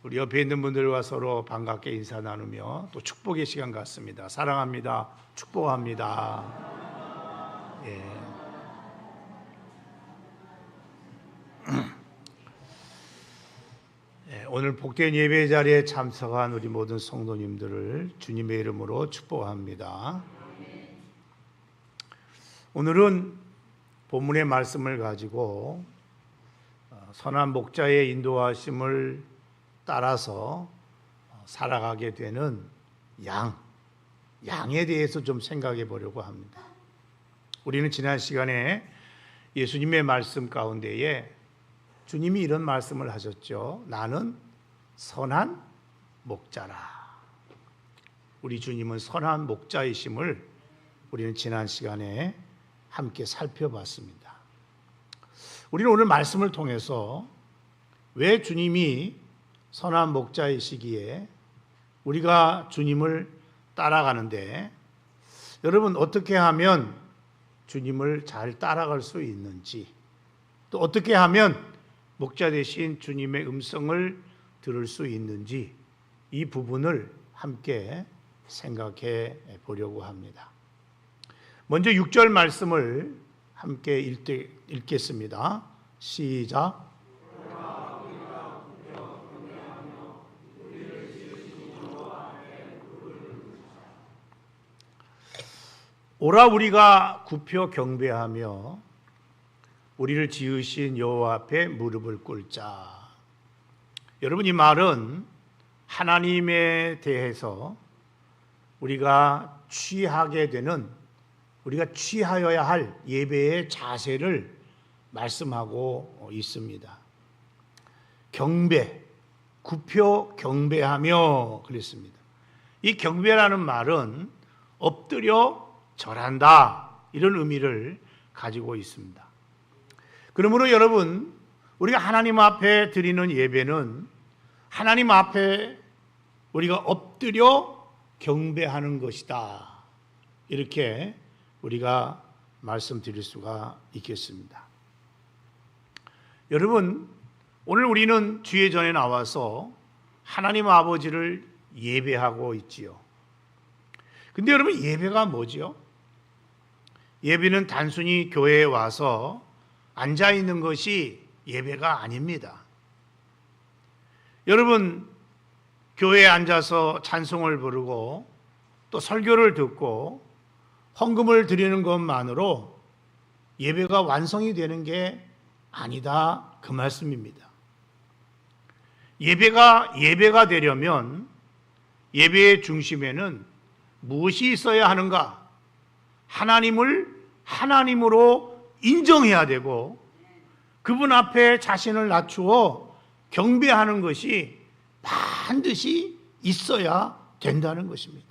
우리 옆에 있는 분들과 서로 반갑게 인사 나누며 또 축복의 시간 갖습니다. 사랑합니다. 축복합니다. 예. 오늘 복된 예배 자리에 참석한 우리 모든 성도님들을 주님의 이름으로 축복합니다. 오늘은 본문의 말씀을 가지고 선한 목자의 인도하심을 따라서 살아가게 되는 양에 대해서 좀 생각해 보려고 합니다. 우리는 지난 시간에 예수님의 말씀 가운데에 주님이 이런 말씀을 하셨죠. 나는 선한 목자라. 우리 주님은 선한 목자이심을 우리는 지난 시간에 함께 살펴봤습니다. 우리는 오늘 말씀을 통해서 왜 주님이 선한 목자이시기에 우리가 주님을 따라가는데 여러분 어떻게 하면 주님을 잘 따라갈 수 있는지, 또 어떻게 하면 목자 되신 주님의 음성을 들을 수 있는지, 이 부분을 함께 생각해 보려고 합니다. 먼저 6절 말씀을 함께 읽겠습니다. 시작. 오라 우리가 굽혀 경배하며 우리를 지으신 여호와 앞에 무릎을 꿇자. 여러분, 이 말은 하나님에 대해서 우리가 취하게 되는, 우리가 취하여야 할 예배의 자세를 말씀하고 있습니다. 경배, 굽혀 경배하며 그랬습니다. 이 경배라는 말은 엎드려 절한다, 이런 의미를 가지고 있습니다. 그러므로 여러분, 우리가 하나님 앞에 드리는 예배는 하나님 앞에 우리가 엎드려 경배하는 것이다, 이렇게 우리가 말씀드릴 수가 있겠습니다. 여러분, 오늘 우리는 주의 전에 나와서 하나님 아버지를 예배하고 있지요. 근데 여러분, 예배가 뭐지요? 예배는 단순히 교회에 와서 앉아 있는 것이 예배가 아닙니다. 여러분, 교회에 앉아서 찬송을 부르고 또 설교를 듣고 헌금을 드리는 것만으로 예배가 완성이 되는 게 아니다, 그 말씀입니다. 예배가 되려면 예배의 중심에는 무엇이 있어야 하는가? 하나님을 하나님으로 인정해야 되고 그분 앞에 자신을 낮추어 경배하는 것이 반드시 있어야 된다는 것입니다.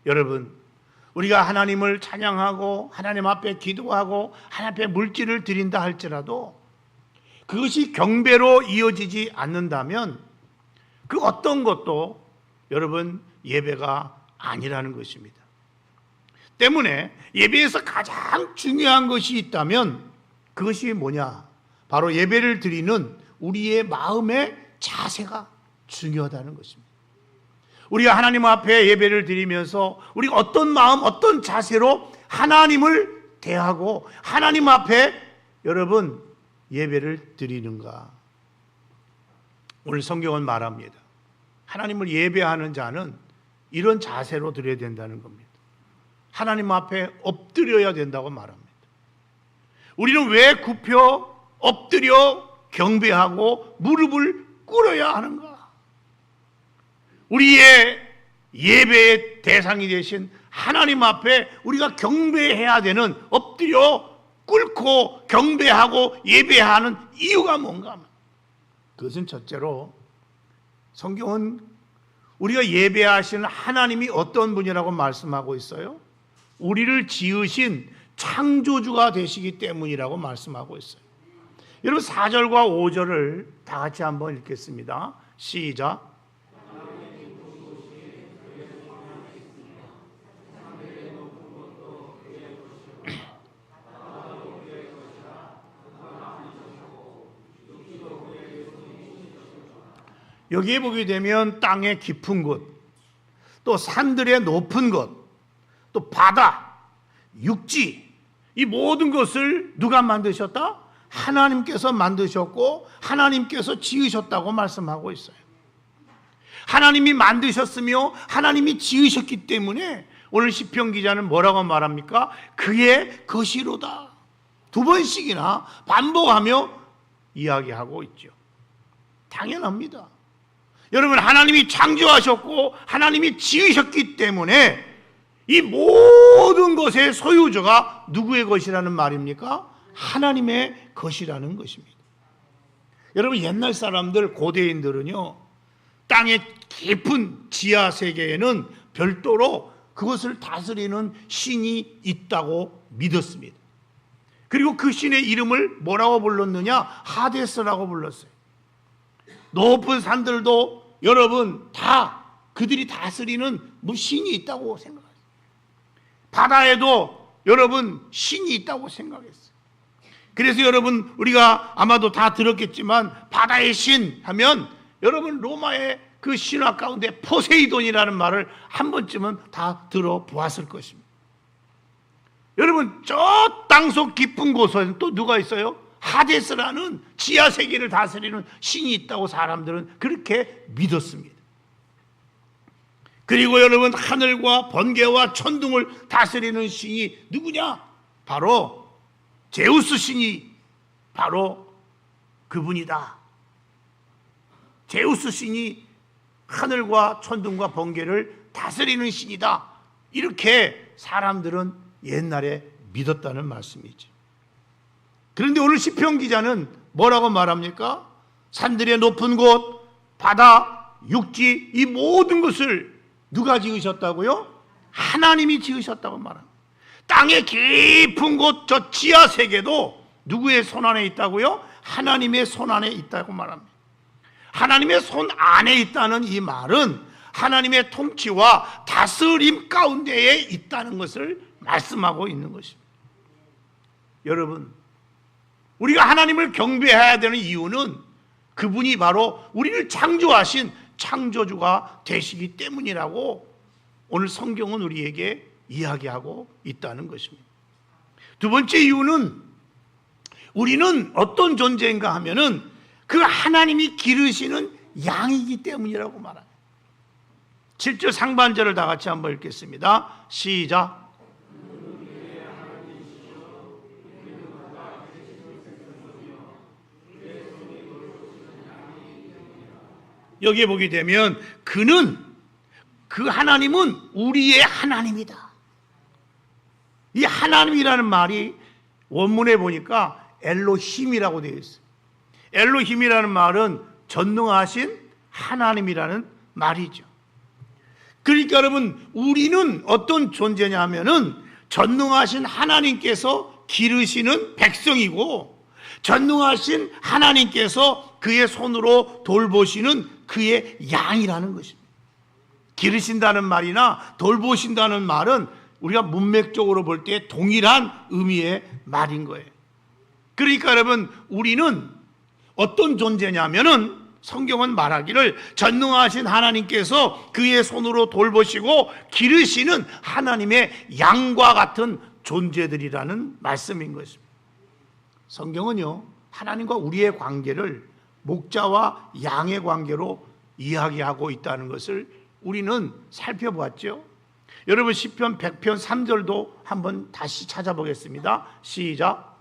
여러분, 우리가 하나님을 찬양하고 하나님 앞에 기도하고 하나님 앞에 물질을 드린다 할지라도 그것이 경배로 이어지지 않는다면 그 어떤 것도 여러분 예배가 아니라는 것입니다. 때문에 예배에서 가장 중요한 것이 있다면 그것이 뭐냐? 바로 예배를 드리는 우리의 마음의 자세가 중요하다는 것입니다. 우리가 하나님 앞에 예배를 드리면서 우리가 어떤 마음, 어떤 자세로 하나님을 대하고 하나님 앞에 여러분 예배를 드리는가? 오늘 성경은 말합니다. 하나님을 예배하는 자는 이런 자세로 드려야 된다는 겁니다. 하나님 앞에 엎드려야 된다고 말합니다. 우리는 왜 굽혀 엎드려 경배하고 무릎을 꿇어야 하는가? 우리의 예배의 대상이 되신 하나님 앞에 우리가 경배해야 되는, 엎드려 꿇고 경배하고 예배하는 이유가 뭔가? 그것은 첫째로 성경은 우리가 예배하시는 하나님이 어떤 분이라고 말씀하고 있어요? 우리를 지으신 창조주가 되시기 때문이라고 말씀하고 있어요. 여러분 4절과 5절을 다 같이 한번 읽겠습니다. 시작. 여기에 보게 되면 땅의 깊은 곳, 또 산들의 높은 곳, 또 바다, 육지, 이 모든 것을 누가 만드셨다? 하나님께서 만드셨고 하나님께서 지으셨다고 말씀하고 있어요. 하나님이 만드셨으며 하나님이 지으셨기 때문에 오늘 시편 기자는 뭐라고 말합니까? 그의 것이로다. 2번씩이나 반복하며 이야기하고 있죠. 당연합니다. 여러분, 하나님이 창조하셨고 하나님이 지으셨기 때문에 이 모든 것의 소유자가 누구의 것이라는 말입니까? 하나님의 것이라는 것입니다. 여러분, 옛날 사람들, 고대인들은요, 땅의 깊은 지하 세계에는 별도로 그것을 다스리는 신이 있다고 믿었습니다. 그리고 그 신의 이름을 뭐라고 불렀느냐? 하데스라고 불렀어요. 높은 산들도 여러분 다 그들이 다스리는 신이 있다고 생각했어요. 바다에도 여러분 신이 있다고 생각했어요. 그래서 여러분, 우리가 아마도 다 들었겠지만 바다의 신 하면 여러분 로마의 그 신화 가운데 포세이돈이라는 말을 한 번쯤은 다 들어보았을 것입니다. 여러분, 저 땅속 깊은 곳에는 또 누가 있어요? 하데스라는 지하 세계를 다스리는 신이 있다고 사람들은 그렇게 믿었습니다. 그리고 여러분, 하늘과 번개와 천둥을 다스리는 신이 누구냐? 바로 제우스 신이 바로 그분이다. 제우스 신이 하늘과 천둥과 번개를 다스리는 신이다. 이렇게 사람들은 옛날에 믿었다는 말씀이죠. 그런데 오늘 시편 기자는 뭐라고 말합니까? 산들의 높은 곳, 바다, 육지, 이 모든 것을 누가 지으셨다고요? 하나님이 지으셨다고 말합니다. 땅의 깊은 곳, 저 지하 세계도 누구의 손 안에 있다고요? 하나님의 손 안에 있다고 말합니다. 하나님의 손 안에 있다는 이 말은 하나님의 통치와 다스림 가운데에 있다는 것을 말씀하고 있는 것입니다. 여러분, 우리가 하나님을 경배해야 되는 이유는 그분이 바로 우리를 창조하신 창조주가 되시기 때문이라고 오늘 성경은 우리에게 이야기하고 있다는 것입니다. 2번째 이유는 우리는 어떤 존재인가 하면은 그 하나님이 기르시는 양이기 때문이라고 말합니다. 7절 상반절을 다 같이 한번 읽겠습니다. 시작. 여기에 보게 되면 그 하나님은 우리의 하나님이다. 이 하나님이라는 말이 원문에 보니까 엘로힘이라고 되어 있어요. 엘로힘이라는 말은 전능하신 하나님이라는 말이죠. 그러니까 여러분, 우리는 어떤 존재냐 하면은 전능하신 하나님께서 기르시는 백성이고 전능하신 하나님께서 그의 손으로 돌보시는 그의 양이라는 것입니다. 기르신다는 말이나 돌보신다는 말은 우리가 문맥적으로 볼 때 동일한 의미의 말인 거예요. 그러니까 여러분, 우리는 어떤 존재냐면은 성경은 말하기를 전능하신 하나님께서 그의 손으로 돌보시고 기르시는 하나님의 양과 같은 존재들이라는 말씀인 것입니다. 성경은요, 하나님과 우리의 관계를 목자와 양의 관계로 이야기하고 있다는 것을 우리는 살펴보았죠. 여러분, 시편 100편 3절도 한번 다시 찾아보겠습니다. 시작.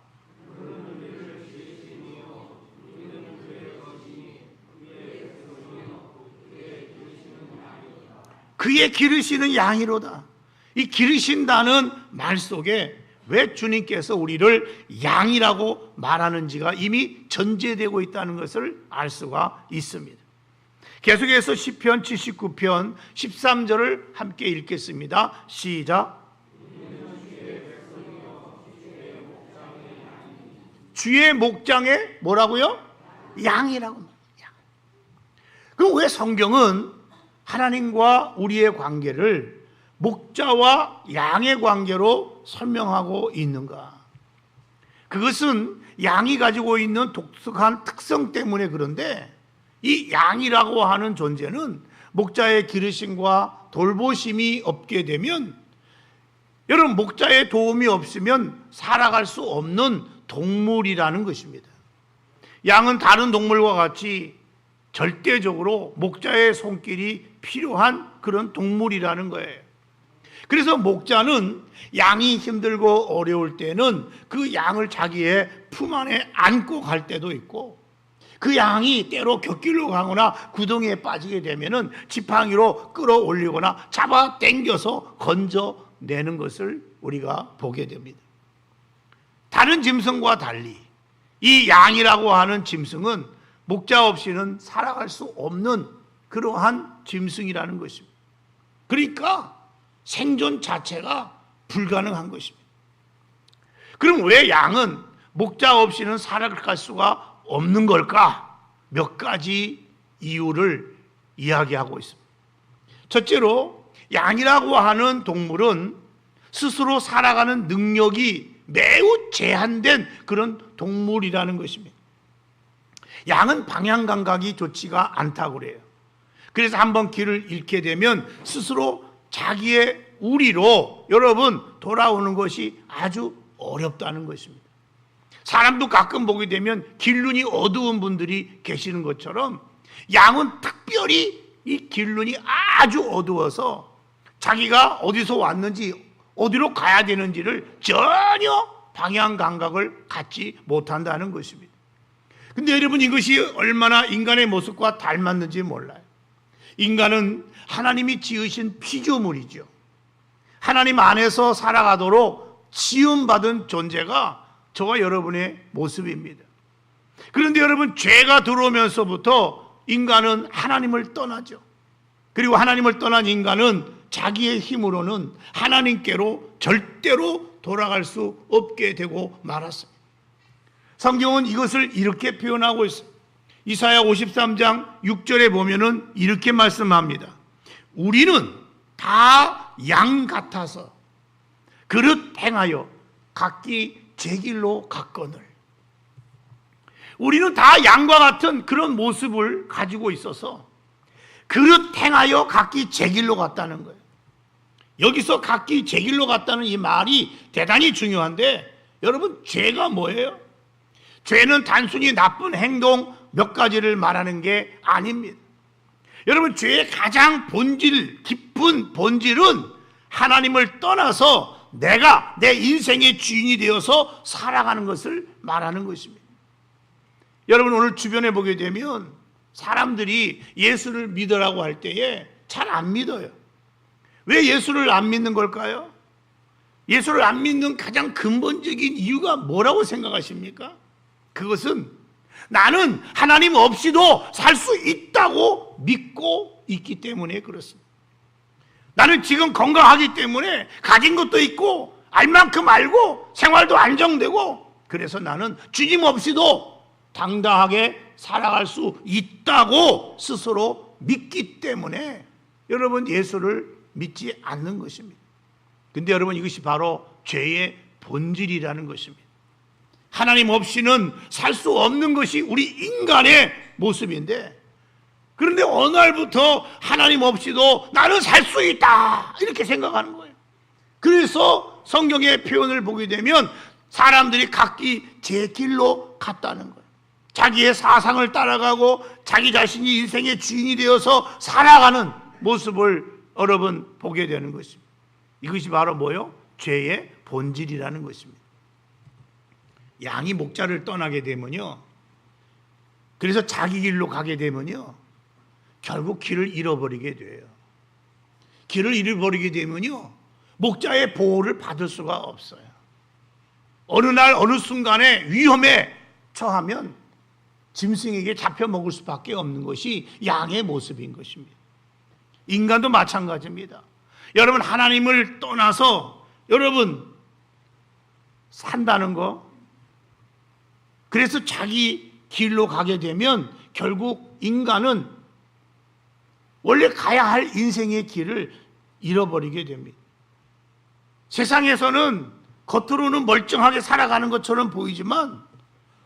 그의 기르시는 양이로다. 이 기르신다는 말 속에 왜 주님께서 우리를 양이라고 말하는지가 이미 전제되고 있다는 것을 알 수가 있습니다. 계속해서 시편 79편 13절을 함께 읽겠습니다. 시작. 주의 목장에 뭐라고요? 양이라고 말합니다. 그럼 왜 성경은 하나님과 우리의 관계를 목자와 양의 관계로 설명하고 있는가? 그것은 양이 가지고 있는 독특한 특성 때문에 그런데 이 양이라고 하는 존재는 목자의 기르심과 돌보심이 없게 되면, 여러분, 목자의 도움이 없으면 살아갈 수 없는 동물이라는 것입니다. 양은 다른 동물과 같이 절대적으로 목자의 손길이 필요한 그런 동물이라는 거예요. 그래서 목자는 양이 힘들고 어려울 때는 그 양을 자기의 품 안에 안고 갈 때도 있고, 그 양이 때로 곁길로 가거나 구덩이에 빠지게 되면은 지팡이로 끌어올리거나 잡아 당겨서 건져내는 것을 우리가 보게 됩니다. 다른 짐승과 달리 이 양이라고 하는 짐승은 목자 없이는 살아갈 수 없는 그러한 짐승이라는 것입니다. 그러니까 생존 자체가 불가능한 것입니다. 그럼 왜 양은 목자 없이는 살아갈 수가 없는 걸까? 몇 가지 이유를 이야기하고 있습니다. 첫째로, 양이라고 하는 동물은 스스로 살아가는 능력이 매우 제한된 그런 동물이라는 것입니다. 양은 방향 감각이 좋지가 않다고 그래요. 그래서 한번 길을 잃게 되면 스스로 자기의 우리로 여러분 돌아오는 것이 아주 어렵다는 것입니다. 사람도 가끔 보게 되면 길눈이 어두운 분들이 계시는 것처럼 양은 특별히 이 길눈이 아주 어두워서 자기가 어디서 왔는지 어디로 가야 되는지를 전혀 방향 감각을 갖지 못한다는 것입니다. 근데 여러분, 이것이 얼마나 인간의 모습과 닮았는지 몰라요. 인간은 하나님이 지으신 피조물이죠. 하나님 안에서 살아가도록 지음받은 존재가 저와 여러분의 모습입니다. 그런데 여러분, 죄가 들어오면서부터 인간은 하나님을 떠나죠. 그리고 하나님을 떠난 인간은 자기의 힘으로는 하나님께로 절대로 돌아갈 수 없게 되고 말았습니다. 성경은 이것을 이렇게 표현하고 있습니다. 이사야 53장 6절에 보면은 이렇게 말씀합니다. 우리는 다 양 같아서 그릇 행하여 각기 제 길로 갔거늘. 우리는 다 양과 같은 그런 모습을 가지고 있어서 그릇 행하여 각기 제 길로 갔다는 거예요. 여기서 각기 제 길로 갔다는 이 말이 대단히 중요한데, 여러분, 죄가 뭐예요? 죄는 단순히 나쁜 행동 몇 가지를 말하는 게 아닙니다. 여러분, 죄의 가장 본질, 깊은 본질은 하나님을 떠나서 내가 내 인생의 주인이 되어서 살아가는 것을 말하는 것입니다. 여러분, 오늘 주변에 보게 되면 사람들이 예수를 믿으라고 할 때에 잘 안 믿어요. 왜 예수를 안 믿는 걸까요? 예수를 안 믿는 가장 근본적인 이유가 뭐라고 생각하십니까? 그것은 나는 하나님 없이도 살 수 있다고 믿고 있기 때문에 그렇습니다. 나는 지금 건강하기 때문에 가진 것도 있고 알 만큼 알고 생활도 안정되고, 그래서 나는 주님 없이도 당당하게 살아갈 수 있다고 스스로 믿기 때문에 여러분, 예수를 믿지 않는 것입니다. 근데 여러분, 이것이 바로 죄의 본질이라는 것입니다. 하나님 없이는 살 수 없는 것이 우리 인간의 모습인데, 그런데 어느 날부터 하나님 없이도 나는 살 수 있다 이렇게 생각하는 거예요. 그래서 성경의 표현을 보게 되면 사람들이 각기 제 길로 갔다는 거예요. 자기의 사상을 따라가고 자기 자신이 인생의 주인이 되어서 살아가는 모습을 여러분 보게 되는 것입니다. 이것이 바로 뭐요? 죄의 본질이라는 것입니다. 양이 목자를 떠나게 되면요, 그래서 자기 길로 가게 되면요, 결국 길을 잃어버리게 돼요. 길을 잃어버리게 되면요, 목자의 보호를 받을 수가 없어요. 어느 날 어느 순간에 위험에 처하면 짐승에게 잡혀 먹을 수밖에 없는 것이 양의 모습인 것입니다. 인간도 마찬가지입니다. 여러분, 하나님을 떠나서 여러분 산다는 거, 그래서 자기 길로 가게 되면 결국 인간은 원래 가야 할 인생의 길을 잃어버리게 됩니다. 세상에서는 겉으로는 멀쩡하게 살아가는 것처럼 보이지만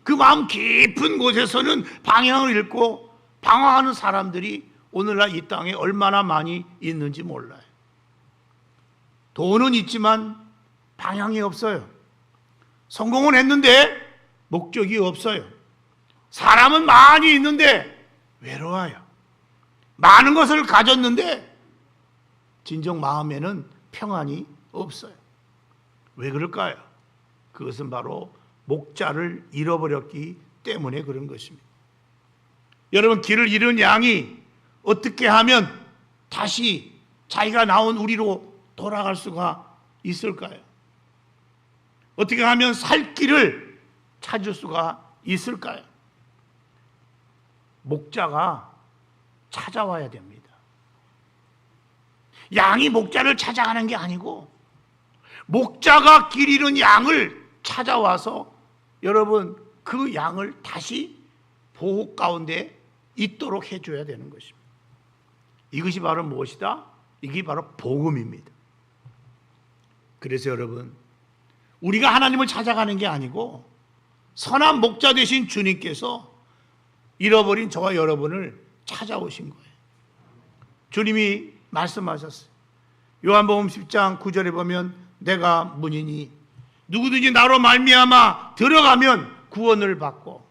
그 마음 깊은 곳에서는 방향을 잃고 방황하는 사람들이 오늘날 이 땅에 얼마나 많이 있는지 몰라요. 돈은 있지만 방향이 없어요. 성공은 했는데 목적이 없어요. 사람은 많이 있는데 외로워요. 많은 것을 가졌는데 진정 마음에는 평안이 없어요. 왜 그럴까요? 그것은 바로 목자를 잃어버렸기 때문에 그런 것입니다. 여러분, 길을 잃은 양이 어떻게 하면 다시 자기가 나온 우리로 돌아갈 수가 있을까요? 어떻게 하면 살 길을 찾을 수가 있을까요? 목자가 찾아와야 됩니다. 양이 목자를 찾아가는 게 아니고 목자가 길 잃은 양을 찾아와서 여러분 그 양을 다시 보호 가운데 있도록 해줘야 되는 것입니다. 이것이 바로 무엇이다? 이게 바로 복음입니다. 그래서 여러분, 우리가 하나님을 찾아가는 게 아니고 선한 목자 되신 주님께서 잃어버린 저와 여러분을 찾아오신 거예요. 주님이 말씀하셨어요. 요한복음 10장 9절에 보면 내가 문이니 누구든지 나로 말미암아 들어가면 구원을 받고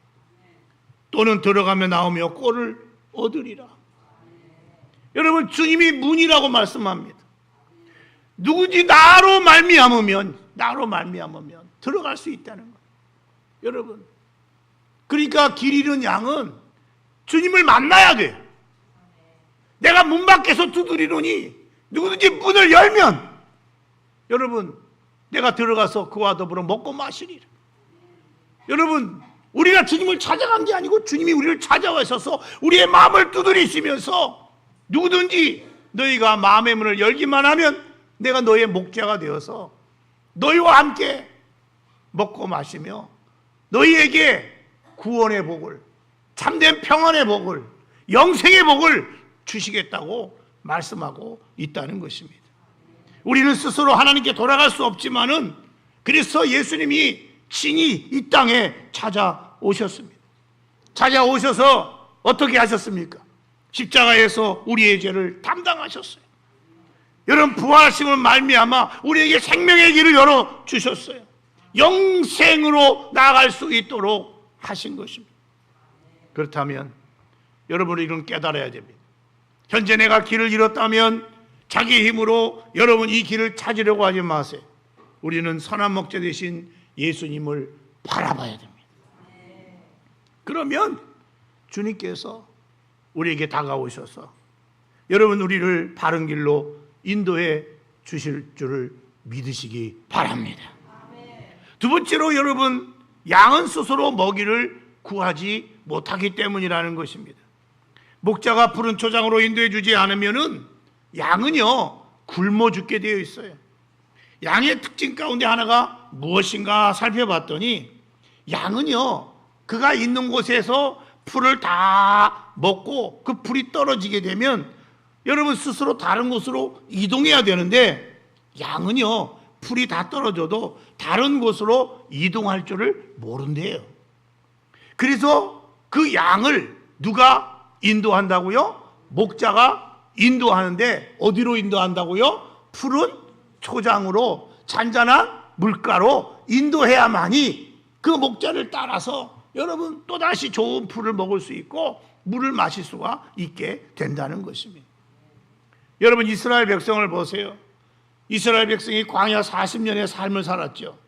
또는 들어가며 나오며 꼴을 얻으리라. 여러분, 주님이 문이라고 말씀합니다. 누구든지 나로 말미암으면 들어갈 수 있다는 거예요. 여러분, 그러니까 길 잃은 양은 주님을 만나야 돼요. 내가 문 밖에서 두드리노니 누구든지 문을 열면 여러분 내가 들어가서 그와 더불어 먹고 마시리라. 여러분, 우리가 주님을 찾아간 게 아니고 주님이 우리를 찾아와셔서 우리의 마음을 두드리시면서 누구든지 너희가 마음의 문을 열기만 하면 내가 너의 목자가 되어서 너희와 함께 먹고 마시며 너희에게 구원의 복을, 참된 평안의 복을, 영생의 복을 주시겠다고 말씀하고 있다는 것입니다. 우리는 스스로 하나님께 돌아갈 수 없지만은 그래서 예수님이 친히 이 땅에 찾아오셨습니다. 찾아오셔서 어떻게 하셨습니까? 십자가에서 우리의 죄를 담당하셨어요. 여러분, 부활하심을 말미암아 우리에게 생명의 길을 열어 주셨어요. 영생으로 나아갈 수 있도록 하신 것입니다. 그렇다면 여러분은 이건 깨달아야 됩니다. 현재 내가 길을 잃었다면 자기 힘으로 여러분 이 길을 찾으려고 하지 마세요. 우리는 선한 목자 되신 예수님을 바라봐야 됩니다. 그러면 주님께서 우리에게 다가오셔서 여러분 우리를 바른 길로 인도해 주실 줄을 믿으시기 바랍니다. 두 번째로 여러분, 양은 스스로 먹이를 구하지 못하기 때문이라는 것입니다. 목자가 푸른 초장으로 인도해 주지 않으면은 양은요 굶어 죽게 되어 있어요. 양의 특징 가운데 하나가 무엇인가 살펴봤더니 양은요 그가 있는 곳에서 풀을 다 먹고 그 풀이 떨어지게 되면 여러분 스스로 다른 곳으로 이동해야 되는데 양은요 풀이 다 떨어져도 다른 곳으로 이동할 줄을 모른대요. 그래서 그 양을 누가 인도한다고요? 목자가 인도하는데 어디로 인도한다고요? 푸른 초장으로 잔잔한 물가로 인도해야만이 그 목자를 따라서 여러분 또다시 좋은 풀을 먹을 수 있고 물을 마실 수가 있게 된다는 것입니다. 여러분, 이스라엘 백성을 보세요. 이스라엘 백성이 광야 40년의 삶을 살았죠.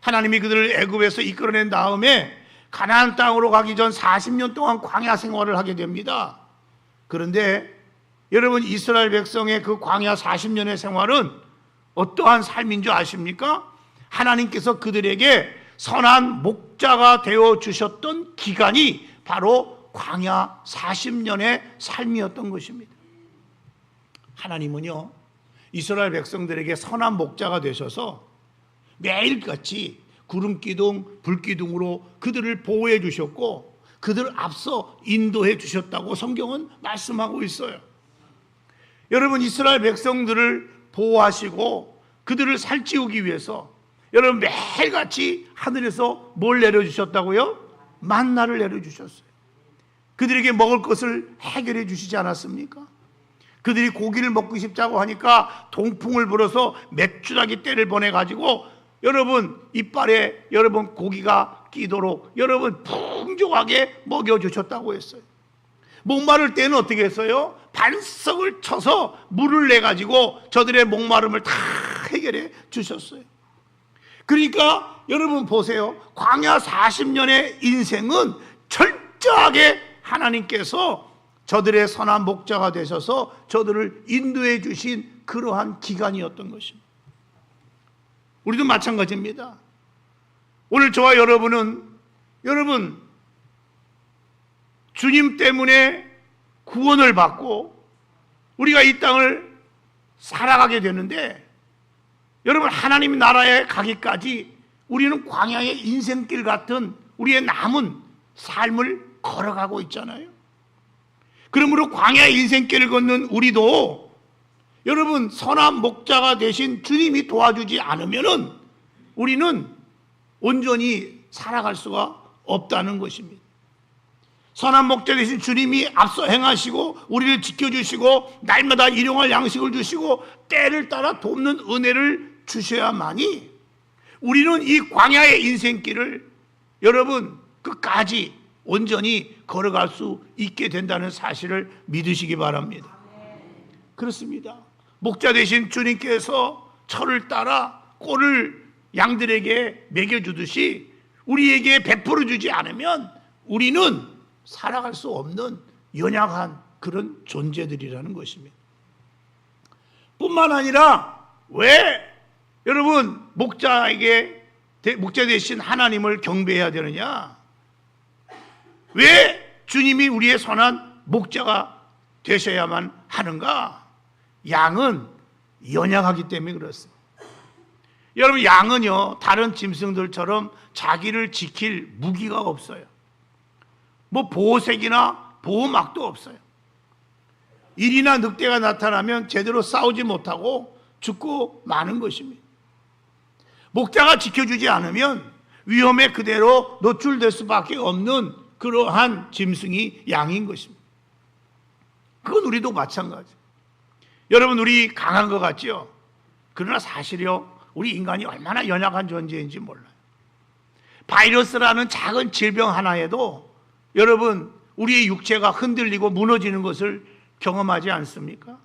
하나님이 그들을 애굽에서 이끌어낸 다음에 가나안 땅으로 가기 전 40년 동안 광야 생활을 하게 됩니다. 그런데 여러분, 이스라엘 백성의 그 광야 40년의 생활은 어떠한 삶인 줄 아십니까? 하나님께서 그들에게 선한 목자가 되어 주셨던 기간이 바로 광야 40년의 삶이었던 것입니다. 하나님은요 이스라엘 백성들에게 선한 목자가 되셔서 매일같이 구름기둥, 불기둥으로 그들을 보호해 주셨고 그들을 앞서 인도해 주셨다고 성경은 말씀하고 있어요. 여러분, 이스라엘 백성들을 보호하시고 그들을 살찌우기 위해서 여러분 매일같이 하늘에서 뭘 내려주셨다고요? 만나를 내려주셨어요. 그들에게 먹을 것을 해결해 주시지 않았습니까? 그들이 고기를 먹고 싶자고 하니까 동풍을 불어서 메추라기 떼를 보내가지고 여러분 이빨에 여러분 고기가 끼도록 여러분 풍족하게 먹여주셨다고 했어요. 목마를 때는 어떻게 했어요? 반석을 쳐서 물을 내가지고 저들의 목마름을 다 해결해 주셨어요. 그러니까 여러분 보세요. 광야 40년의 인생은 철저하게 하나님께서 저들의 선한 목자가 되셔서 저들을 인도해 주신 그러한 기간이었던 것입니다. 우리도 마찬가지입니다. 오늘 저와 여러분은 여러분 주님 때문에 구원을 받고 우리가 이 땅을 살아가게 되는데 여러분 하나님 나라에 가기까지 우리는 광야의 인생길 같은 우리의 남은 삶을 걸어가고 있잖아요. 그러므로 광야의 인생길을 걷는 우리도 여러분 선한 목자가 되신 주님이 도와주지 않으면은 우리는 온전히 살아갈 수가 없다는 것입니다. 선한 목자 되신 주님이 앞서 행하시고 우리를 지켜주시고 날마다 일용할 양식을 주시고 때를 따라 돕는 은혜를 주셔야만이 우리는 이 광야의 인생길을 여러분 끝까지 온전히 걸어갈 수 있게 된다는 사실을 믿으시기 바랍니다. 그렇습니다. 목자 되신 주님께서 철을 따라 꼴을 양들에게 먹여주듯이 우리에게 베풀어 주지 않으면 우리는 살아갈 수 없는 연약한 그런 존재들이라는 것입니다. 뿐만 아니라 왜 여러분 목자 대신 하나님을 경배해야 되느냐? 왜 주님이 우리의 선한 목자가 되셔야만 하는가? 양은 연약하기 때문에 그렇습니다. 여러분 양은요 다른 짐승들처럼 자기를 지킬 무기가 없어요. 뭐 보호색이나 보호막도 없어요. 일이나 늑대가 나타나면 제대로 싸우지 못하고 죽고 마는 것입니다. 목자가 지켜주지 않으면 위험에 그대로 노출될 수밖에 없는 그러한 짐승이 양인 것입니다. 그건 우리도 마찬가지. 여러분 우리 강한 것 같죠? 그러나 사실요 우리 인간이 얼마나 연약한 존재인지 몰라요. 바이러스라는 작은 질병 하나에도 여러분 우리의 육체가 흔들리고 무너지는 것을 경험하지 않습니까?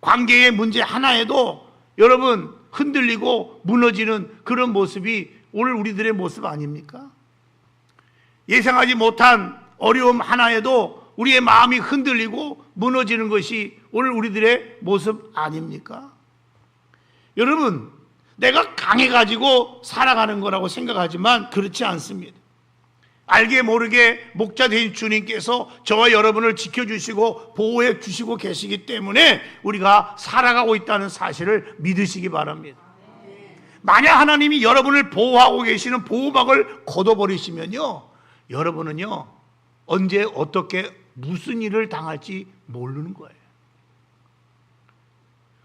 관계의 문제 하나에도 여러분 흔들리고 무너지는 그런 모습이 오늘 우리들의 모습 아닙니까? 예상하지 못한 어려움 하나에도 우리의 마음이 흔들리고 무너지는 것이 오늘 우리들의 모습 아닙니까? 여러분 내가 강해가지고 살아가는 거라고 생각하지만 그렇지 않습니다. 알게 모르게 목자 되신 주님께서 저와 여러분을 지켜주시고 보호해 주시고 계시기 때문에 우리가 살아가고 있다는 사실을 믿으시기 바랍니다. 만약 하나님이 여러분을 보호하고 계시는 보호막을 걷어버리시면요 여러분은요 언제 어떻게 무슨 일을 당할지 모르는 거예요.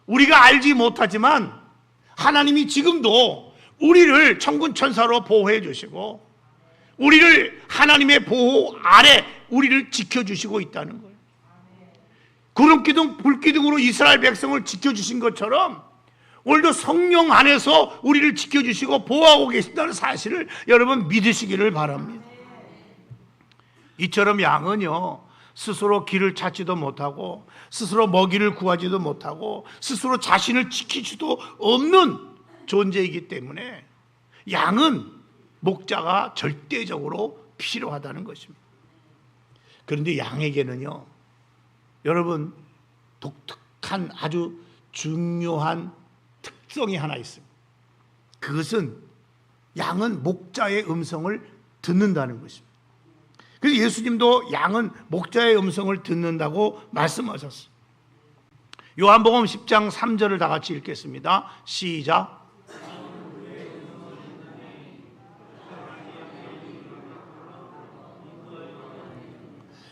우리가 알지 못하지만 하나님이 지금도 우리를 천군 천사로 보호해 주시고 우리를 하나님의 보호 아래 우리를 지켜주시고 있다는 거예요. 구름기둥 불기둥으로 이스라엘 백성을 지켜주신 것처럼 오늘도 성령 안에서 우리를 지켜주시고 보호하고 계신다는 사실을 여러분 믿으시기를 바랍니다. 이처럼 양은요 스스로 길을 찾지도 못하고 스스로 먹이를 구하지도 못하고 스스로 자신을 지키지도 없는 존재이기 때문에 양은 목자가 절대적으로 필요하다는 것입니다. 그런데 양에게는요 여러분 독특한 아주 중요한 특성이 하나 있습니다. 그것은 양은 목자의 음성을 듣는다는 것입니다. 그래서 예수님도 양은 목자의 음성을 듣는다고 말씀하셨어요. 요한복음 10장 3절을 다 같이 읽겠습니다. 시작.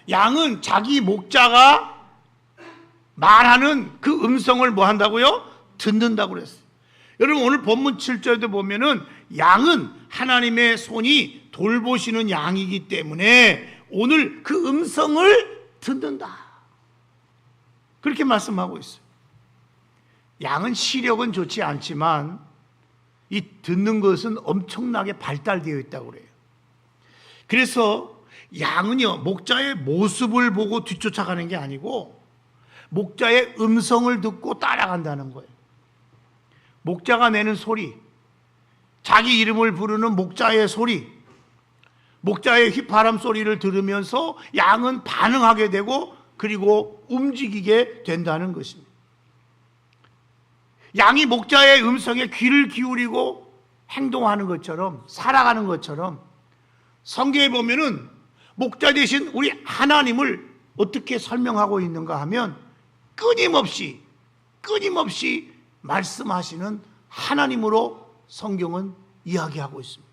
양은 자기 목자가 말하는 그 음성을 뭐 한다고요? 듣는다고 그랬어요. 여러분 오늘 본문 7절도 보면은 양은 하나님의 손이 돌보시는 양이기 때문에 오늘 그 음성을 듣는다. 그렇게 말씀하고 있어요. 양은 시력은 좋지 않지만 이 듣는 것은 엄청나게 발달되어 있다고 그래요. 그래서 양은요, 목자의 모습을 보고 뒤쫓아가는 게 아니고 목자의 음성을 듣고 따라간다는 거예요. 목자가 내는 소리, 자기 이름을 부르는 목자의 소리, 목자의 휘파람 소리를 들으면서 양은 반응하게 되고 그리고 움직이게 된다는 것입니다. 양이 목자의 음성에 귀를 기울이고 행동하는 것처럼, 살아가는 것처럼 성경에 보면은 목자 대신 우리 하나님을 어떻게 설명하고 있는가 하면 끊임없이 말씀하시는 하나님으로 성경은 이야기하고 있습니다.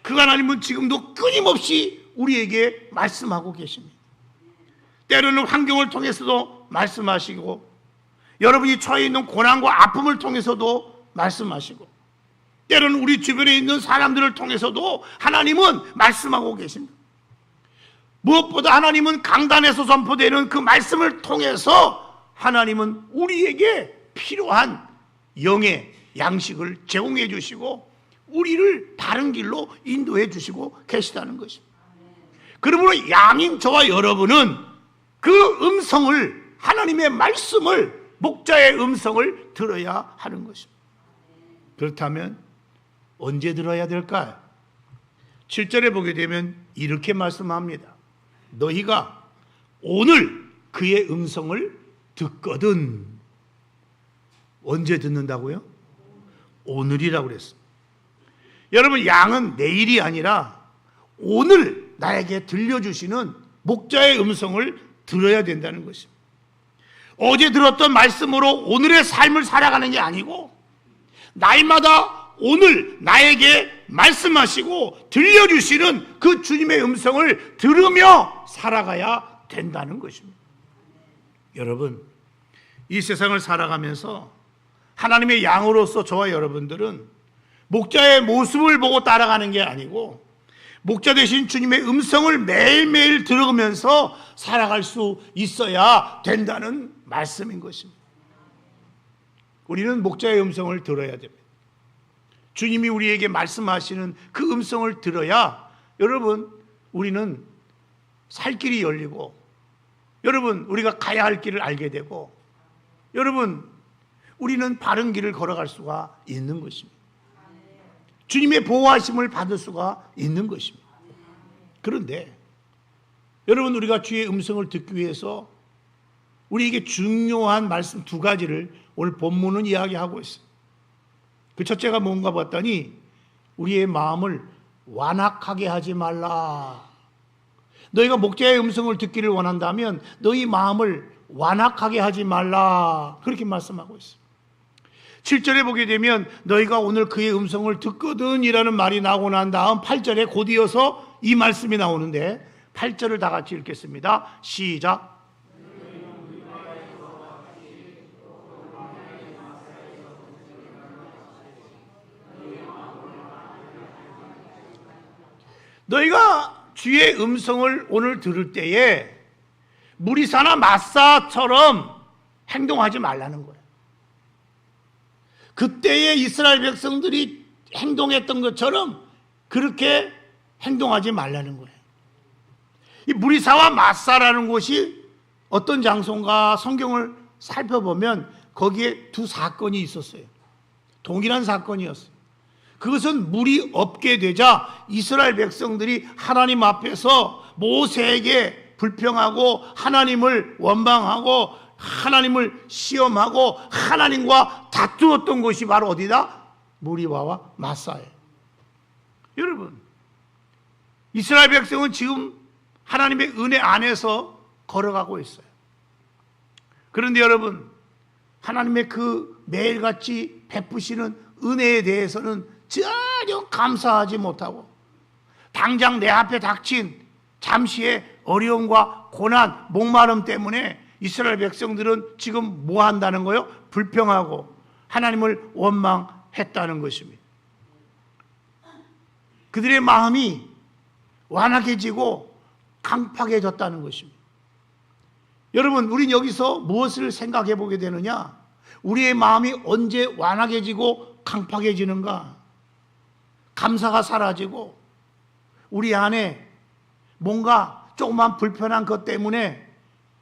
그 하나님은 지금도 끊임없이 우리에게 말씀하고 계십니다. 때로는 환경을 통해서도 말씀하시고, 여러분이 처해 있는 고난과 아픔을 통해서도 말씀하시고, 때로는 우리 주변에 있는 사람들을 통해서도 하나님은 말씀하고 계십니다. 무엇보다 하나님은 강단에서 선포되는 그 말씀을 통해서 하나님은 우리에게 필요한 영의 양식을 제공해 주시고 우리를 바른 길로 인도해 주시고 계시다는 것입니다. 그러므로 양인 저와 여러분은 그 음성을, 하나님의 말씀을, 목자의 음성을 들어야 하는 것입니다. 그렇다면 언제 들어야 될까요? 7절에 보게 되면 이렇게 말씀합니다. 너희가 오늘 그의 음성을 듣거든. 언제 듣는다고요? 오늘이라고 그랬습니다. 여러분, 양은 내일이 아니라 오늘 나에게 들려주시는 목자의 음성을 들어야 된다는 것입니다. 어제 들었던 말씀으로 오늘의 삶을 살아가는 게 아니고 날마다 오늘 나에게 말씀하시고 들려주시는 그 주님의 음성을 들으며 살아가야 된다는 것입니다. 여러분, 이 세상을 살아가면서 하나님의 양으로서 저와 여러분들은 목자의 모습을 보고 따라가는 게 아니고 목자 되신 주님의 음성을 매일매일 들으면서 살아갈 수 있어야 된다는 말씀인 것입니다. 우리는 목자의 음성을 들어야 됩니다. 주님이 우리에게 말씀하시는 그 음성을 들어야 여러분, 우리는 살 길이 열리고, 여러분, 우리가 가야 할 길을 알게 되고, 여러분, 우리는 바른 길을 걸어갈 수가 있는 것입니다. 주님의 보호하심을 받을 수가 있는 것입니다. 그런데 여러분, 우리가 주의 음성을 듣기 위해서 우리에게 중요한 말씀 두 가지를 오늘 본문은 이야기하고 있습니다. 그 첫째가 뭔가 봤더니 우리의 마음을 완악하게 하지 말라. 너희가 목자의 음성을 듣기를 원한다면 너희 마음을 완악하게 하지 말라. 그렇게 말씀하고 있어요. 7절에 보게 되면 너희가 오늘 그의 음성을 듣거든 이라는 말이 나오고 난 다음 8절에 곧 이어서 이 말씀이 나오는데 8절을 다 같이 읽겠습니다. 시작. 너희가 주의 음성을 오늘 들을 때에 무리사나 마사처럼 행동하지 말라는 거예요. 그때에 이스라엘 백성들이 행동했던 것처럼 그렇게 행동하지 말라는 거예요. 이 무리사와 마사라는 곳이 어떤 장소인가 성경을 살펴보면 거기에 두 사건이 있었어요. 동일한 사건이었어요. 그것은 물이 없게 되자 이스라엘 백성들이 하나님 앞에서 모세에게 불평하고 하나님을 원망하고 하나님을 시험하고 하나님과 다투었던 곳이 바로 어디다? 무리바와 마사예요. 여러분, 이스라엘 백성은 지금 하나님의 은혜 안에서 걸어가고 있어요. 그런데 여러분, 하나님의 그 매일같이 베푸시는 은혜에 대해서는 전혀 감사하지 못하고 당장 내 앞에 닥친 잠시의 어려움과 고난, 목마름 때문에 이스라엘 백성들은 지금 뭐 한다는 거예요? 불평하고 하나님을 원망했다는 것입니다. 그들의 마음이 완악해지고 강팍해졌다는 것입니다. 여러분, 우린 여기서 무엇을 생각해 보게 되느냐? 우리의 마음이 언제 완악해지고 강팍해지는가? 감사가 사라지고 우리 안에 뭔가 조그만 불편한 것 때문에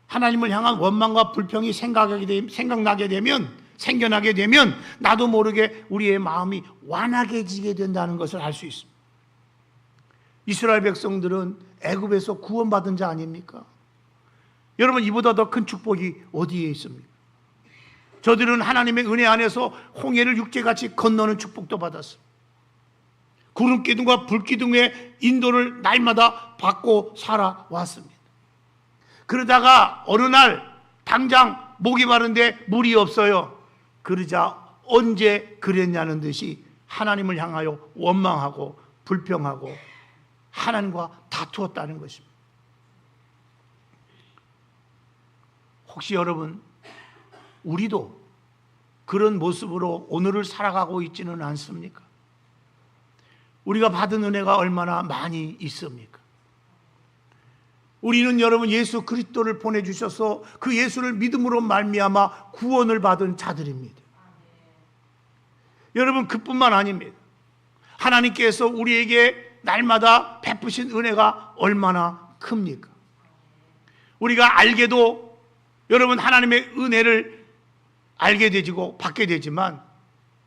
하나님을 향한 원망과 불평이 생겨나게 되면 나도 모르게 우리의 마음이 완악해지게 된다는 것을 알 수 있습니다. 이스라엘 백성들은 애굽에서 구원받은 자 아닙니까? 여러분, 이보다 더 큰 축복이 어디에 있습니까? 저들은 하나님의 은혜 안에서 홍해를 육지같이 건너는 축복도 받았습니다. 구름 기둥과 불 기둥의 인도를 날마다 받고 살아왔습니다. 그러다가 어느 날 당장 목이 마른데 물이 없어요. 그러자 언제 그랬냐는 듯이 하나님을 향하여 원망하고 불평하고 하나님과 다투었다는 것입니다. 혹시 여러분, 우리도 그런 모습으로 오늘을 살아가고 있지는 않습니까? 우리가 받은 은혜가 얼마나 많이 있습니까? 우리는 여러분 예수 그리스도를 보내주셔서 그 예수를 믿음으로 말미암아 구원을 받은 자들입니다. 여러분, 그뿐만 아닙니다. 하나님께서 우리에게 날마다 베푸신 은혜가 얼마나 큽니까? 우리가 알게도 여러분 하나님의 은혜를 알게 되고 받게 되지만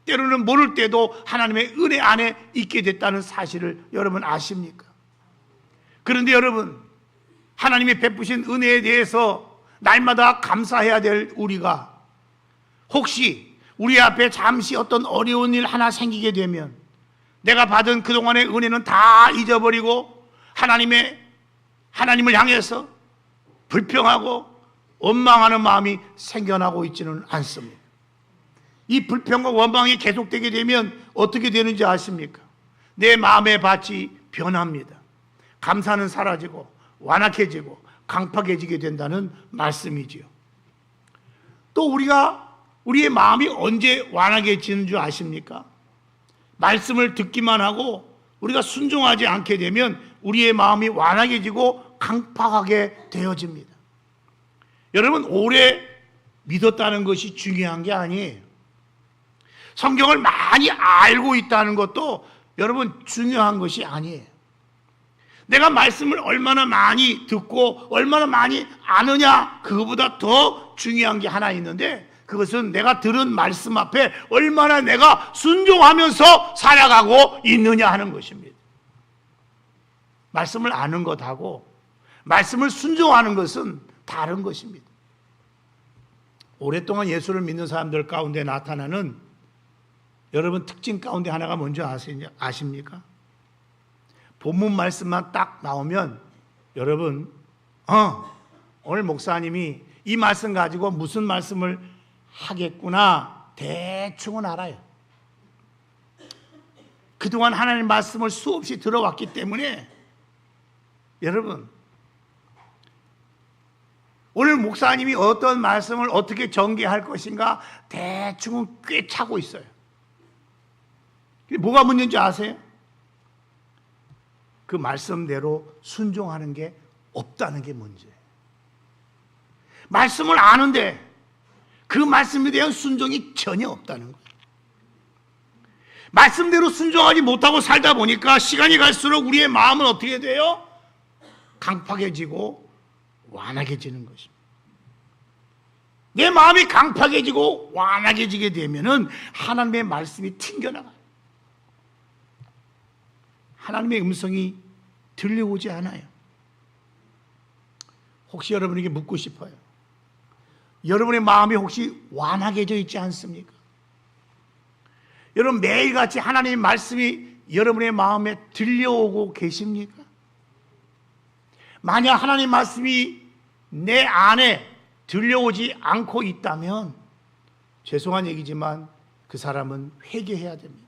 때로는 모를 때도 하나님의 은혜 안에 있게 됐다는 사실을 여러분 아십니까? 그런데 여러분, 하나님이 베푸신 은혜에 대해서 날마다 감사해야 될 우리가 혹시 우리 앞에 잠시 어떤 어려운 일 하나 생기게 되면 내가 받은 그동안의 은혜는 다 잊어버리고 하나님을 향해서 불평하고 원망하는 마음이 생겨나고 있지는 않습니다. 이 불평과 원망이 계속되게 되면 어떻게 되는지 아십니까? 내 마음의 밭이 변합니다. 감사는 사라지고 완악해지고 강팍해지게 된다는 말씀이지요. 또 우리의 마음이 언제 완악해지는 줄 아십니까? 말씀을 듣기만 하고 우리가 순종하지 않게 되면 우리의 마음이 완악해지고 강팍하게 되어집니다. 여러분, 오래 믿었다는 것이 중요한 게 아니에요. 성경을 많이 알고 있다는 것도 여러분 중요한 것이 아니에요. 내가 말씀을 얼마나 많이 듣고 얼마나 많이 아느냐, 그거보다 더 중요한 게 하나 있는데 그것은 내가 들은 말씀 앞에 얼마나 내가 순종하면서 살아가고 있느냐 하는 것입니다. 말씀을 아는 것하고 말씀을 순종하는 것은 다른 것입니다. 오랫동안 예수를 믿는 사람들 가운데 나타나는 여러분 특징 가운데 하나가 뭔지 아십니까? 본문 말씀만 딱 나오면 여러분 오늘 목사님이 이 말씀 가지고 무슨 말씀을 하겠구나 대충은 알아요. 그동안 하나님 말씀을 수없이 들어왔기 때문에 여러분 오늘 목사님이 어떤 말씀을 어떻게 전개할 것인가 대충은 꿰차고 있어요. 뭐가 문제인지 아세요? 그 말씀대로 순종하는 게 없다는 게 문제예요. 말씀을 아는데 그 말씀에 대한 순종이 전혀 없다는 거예요. 말씀대로 순종하지 못하고 살다 보니까 시간이 갈수록 우리의 마음은 어떻게 돼요? 강팍해지고 완악해지는 것입니다. 내 마음이 강팍해지고 완악해지게 되면은 하나님의 말씀이 튕겨나가요. 하나님의 음성이 들려오지 않아요. 혹시 여러분에게 묻고 싶어요. 여러분의 마음이 혹시 완악해져 있지 않습니까? 여러분 매일같이 하나님의 말씀이 여러분의 마음에 들려오고 계십니까? 만약 하나님의 말씀이 내 안에 들려오지 않고 있다면 죄송한 얘기지만 그 사람은 회개해야 됩니다.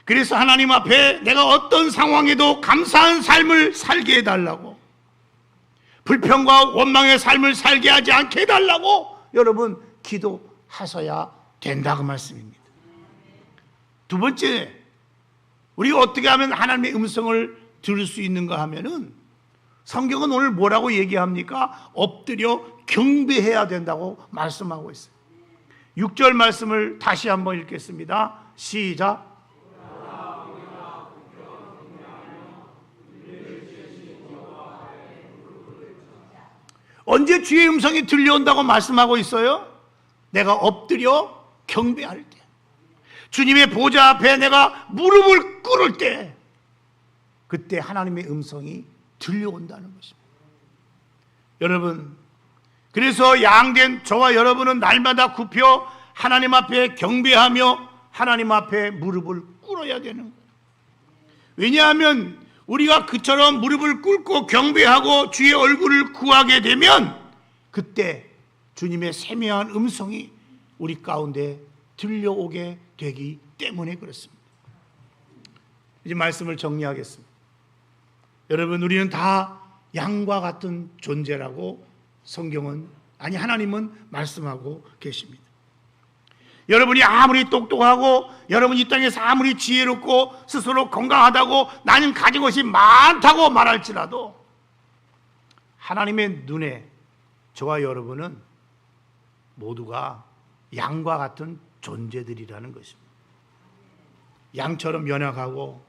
그래서 하나님 앞에 내가 어떤 상황에도 감사한 삶을 살게 해달라고, 불평과 원망의 삶을 살게 하지 않게 해달라고 여러분 기도하셔야 된다고 말씀입니다. 두 번째, 우리가 어떻게 하면 하나님의 음성을 들을 수 있는가 하면은 성경은 오늘 뭐라고 얘기합니까? 엎드려 경배해야 된다고 말씀하고 있어요. 6절 말씀을 다시 한번 읽겠습니다. 시작. 언제 주의 음성이 들려온다고 말씀하고 있어요? 내가 엎드려 경배할 때, 주님의 보좌 앞에 내가 무릎을 꿇을 때, 그때 하나님의 음성이 들려온다는 것입니다. 여러분, 그래서 양된 저와 여러분은 날마다 굽혀 하나님 앞에 경배하며 하나님 앞에 무릎을 꿇어야 되는 거예요. 왜냐하면 우리가 그처럼 무릎을 꿇고 경배하고 주의 얼굴을 구하게 되면 그때 주님의 세미한 음성이 우리 가운데 들려오게 되기 때문에 그렇습니다. 이제 말씀을 정리하겠습니다. 여러분, 우리는 다 양과 같은 존재라고 성경은, 아니 하나님은 말씀하고 계십니다. 여러분이 아무리 똑똑하고 여러분이 이 땅에서 아무리 지혜롭고 스스로 건강하다고 나는 가진 것이 많다고 말할지라도 하나님의 눈에 저와 여러분은 모두가 양과 같은 존재들이라는 것입니다. 양처럼 연약하고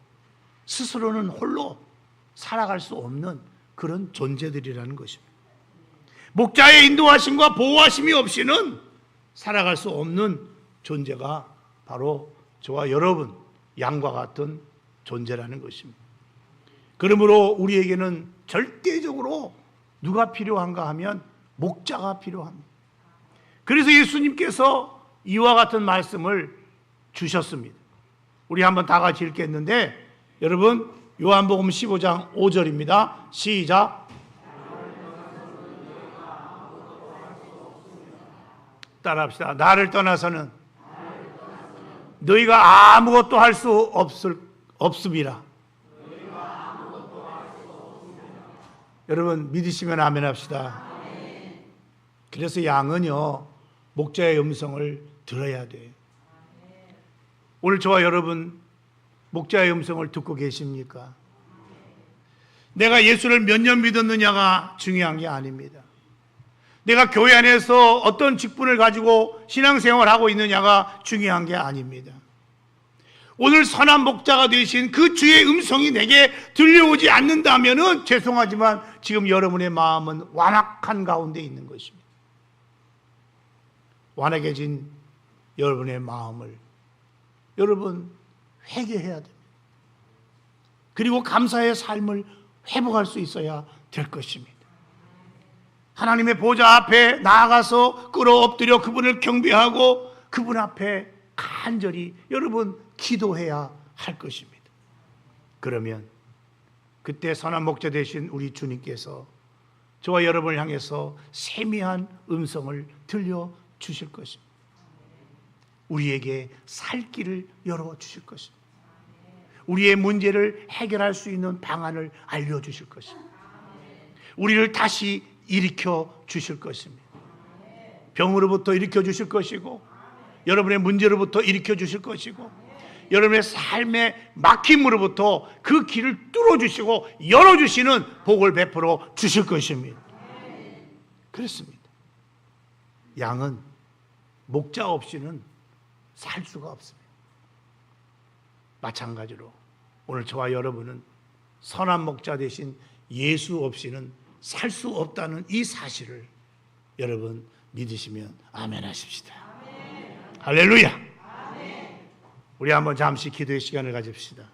스스로는 홀로 살아갈 수 없는 그런 존재들이라는 것입니다. 목자의 인도하심과 보호하심이 없이는 살아갈 수 없는 존재가 바로 저와 여러분, 양과 같은 존재라는 것입니다. 그러므로 우리에게는 절대적으로 누가 필요한가 하면 목자가 필요합니다. 그래서 예수님께서 이와 같은 말씀을 주셨습니다. 우리 한번 다 같이 읽겠는데, 여러분 요한복음 15장 5절입니다. 시작. 따라합시다. 나를 떠나서는 너희가 아무것도 할 수 없습니다. 여러분 믿으시면 아멘 합시다. 그래서 양은요, 목자의 음성을 들어야 돼요. 오늘 저와 여러분 목자의 음성을 듣고 계십니까? 내가 예수를 몇 년 믿었느냐가 중요한 게 아닙니다. 내가 교회 안에서 어떤 직분을 가지고 신앙생활을 하고 있느냐가 중요한 게 아닙니다. 오늘 선한 목자가 되신 그 주의 음성이 내게 들려오지 않는다면은 죄송하지만 지금 여러분의 마음은 완악한 가운데 있는 것입니다. 완악해진 여러분의 마음을 여러분 회개해야 됩니다. 그리고 감사의 삶을 회복할 수 있어야 될 것입니다. 하나님의 보좌 앞에 나아가서 끌어엎드려 그분을 경배하고 그분 앞에 간절히 여러분 기도해야 할 것입니다. 그러면 그때 선한 목자 되신 우리 주님께서 저와 여러분을 향해서 세미한 음성을 들려주실 것입니다. 우리에게 살 길을 열어주실 것입니다. 우리의 문제를 해결할 수 있는 방안을 알려주실 것입니다. 우리를 다시 일으켜 주실 것입니다. 병으로부터 일으켜 주실 것이고, 여러분의 문제로부터 일으켜 주실 것이고, 여러분의 삶의 막힘으로부터 그 길을 뚫어주시고 열어주시는 복을 베풀어 주실 것입니다. 그렇습니다. 양은 목자 없이는 살 수가 없습니다. 마찬가지로 오늘 저와 여러분은 선한 목자 대신 예수 없이는 살 수 없다는 이 사실을 여러분 믿으시면 아멘 하십시다. 아멘. 할렐루야. 아멘. 우리 한번 잠시 기도의 시간을 가집시다.